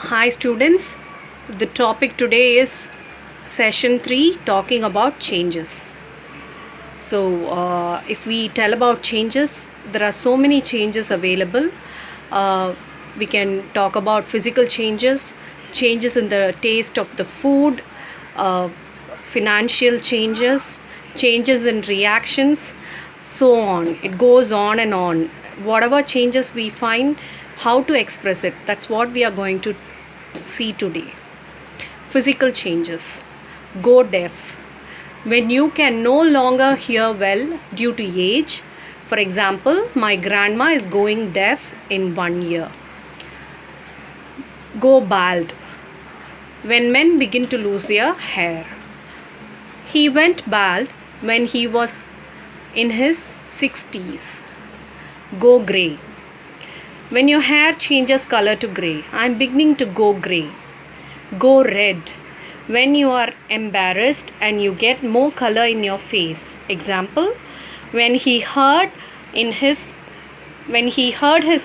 Hi students, the topic today is session 3 talking about changes. If we tell about changes, there are so many changes available. We can talk about physical changes, changes in the taste of the food, uh, financial changes, changes in reactions, so on. It goes on and on. Whatever changes we find, how to express it, that's what we are going to see today. Physical changes. Go deaf. When you can no longer hear well due to age, for example, my grandma is going deaf in 1 year. Go bald. When men begin to lose their hair. He went bald when he was in his 60s. Go grey. When your hair changes color to grey, I'm beginning to go grey. Go red. When you are embarrassed and you get more color in your face. Example, when he heard his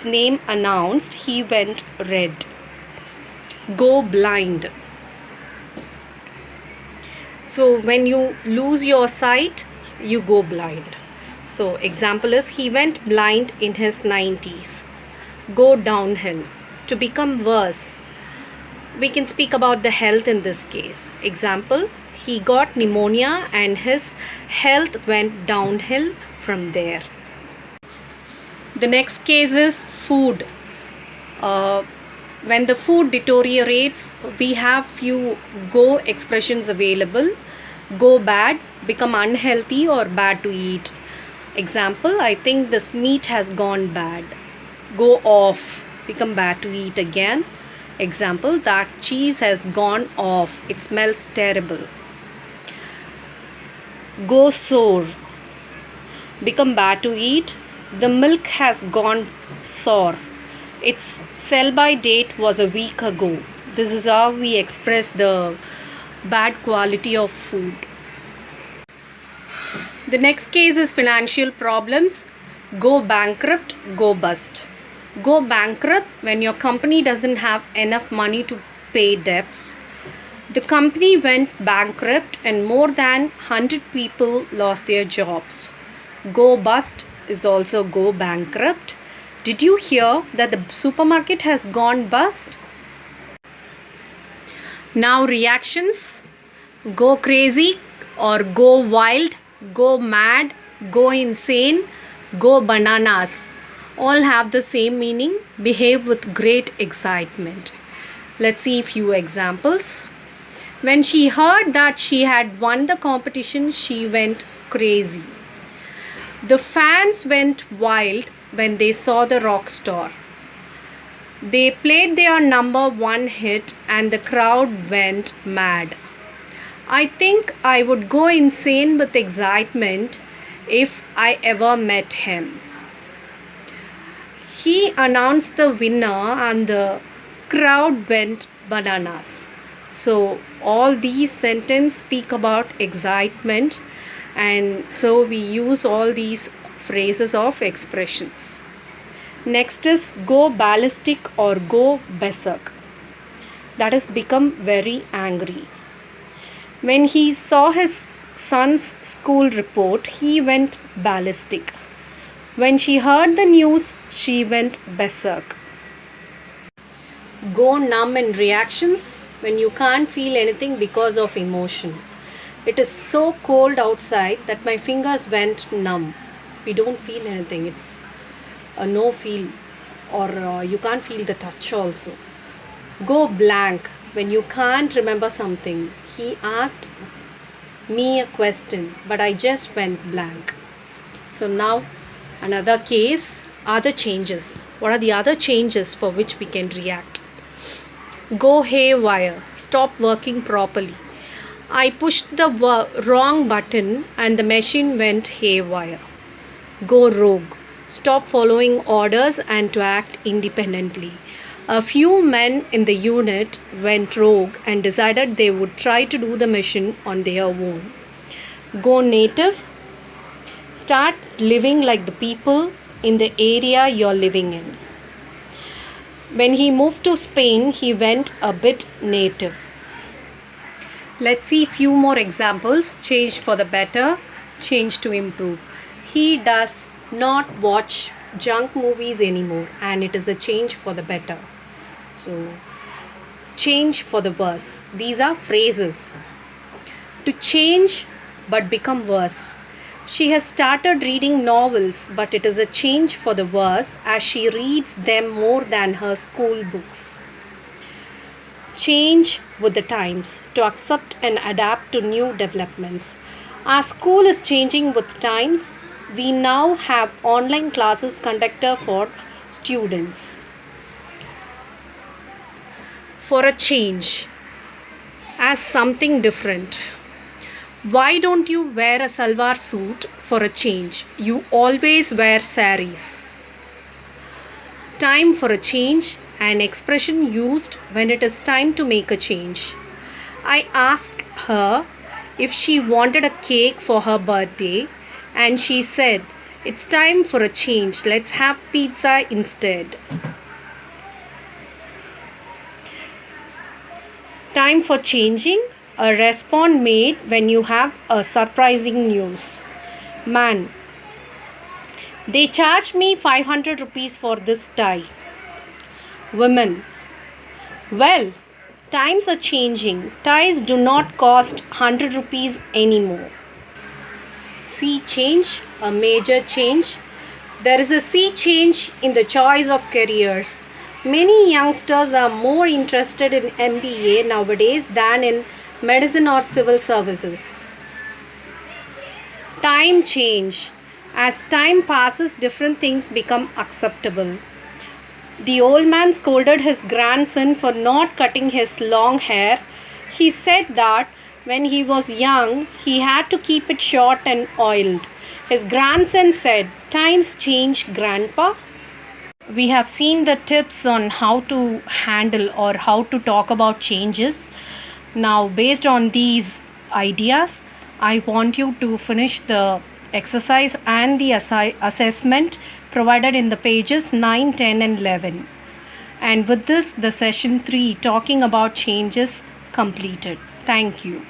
name announced, he went red. Go blind. So when you lose your sight, you go blind. So example is he went blind in his 90s. Go downhill. To become worse. We can speak about the health in this case. Example, he got pneumonia and his health went downhill from there. The next case is food. When the food deteriorates, we have few go expressions available. Go bad, become unhealthy or bad to eat. Example, I think this meat has gone bad. Go off, become bad to eat again. Example, that cheese has gone off. It smells terrible. Go sour. Become bad to eat. The milk has gone sour. Its sell by date was a week ago. This is how we express the bad quality of food. The next case is financial problems. Go bankrupt, go bust. Go bankrupt when your company doesn't have enough money to pay debts. The company went bankrupt and more than 100 people lost their jobs. Go bust is also go bankrupt. Did you hear that the supermarket has gone bust? Now reactions. Go crazy or go wild, go mad, go insane, go bananas. All have the same meaning. Behave with great excitement. Let's see a few examples. When she heard that she had won the competition, she went crazy. The fans went wild when they saw the rock star. They played their number one hit and the crowd went mad. I think I would go insane with excitement if I ever met him. He announced the winner and the crowd went bananas. So all these sentences speak about excitement, and so we use all these phrases of expressions. Next is go ballistic or go berserk. That is become very angry. When he saw his son's school report, he went ballistic. When she heard the news, she went berserk. Go numb in reactions when you can't feel anything because of emotion. It is so cold outside that my fingers went numb. We don't feel anything. It's a no feel, or you can't feel the touch also. Go blank when you can't remember something. He asked me a question, but I just went blank. So now another case, other changes. What are the other changes for which we can react? Go haywire, stop working properly. I pushed the wrong button and the machine went haywire. Go rogue, stop following orders and to act independently. A few men in the unit went rogue and decided they would try to do the mission on their own. Go native, start living like the people in the area you're living in. When he moved to Spain, he went a bit native. Let's see few more examples. Change for the better, change to improve. He does not watch junk movies anymore, and it is a change for the better. So, change for the worse. These are phrases. To change but become worse. She has started reading novels, but it is a change for the worse as she reads them more than her school books. Change with the times, to accept and adapt to new developments. Our school is changing with times. We now have online classes conducted for students. For a change, as something different. Why don't you wear a salwar suit for a change? You always wear saris. Time for a change, an expression used when it is time to make a change. I asked her if she wanted a cake for her birthday, and she said, "It's time for a change. Let's have pizza instead." Time for changing, a response made when you have a surprising news. Man, they charged me 500 rupees for this tie. Women, well, times are changing. Ties do not cost 100 rupees anymore. Sea change, a major change. There is a sea change in the choice of careers. Many youngsters are more interested in MBA nowadays than in medicine or civil services. Time change. As time passes, different things become acceptable. The old man scolded his grandson for not cutting his long hair. He said that when he was young, he had to keep it short and oiled. His grandson said, "Times change, Grandpa." We have seen the tips on how to handle or how to talk about changes. Now, based on these ideas, I want you to finish the exercise and the assessment provided in the pages 9, 10, and 11. And with this, the session 3 talking about changes completed. Thank you.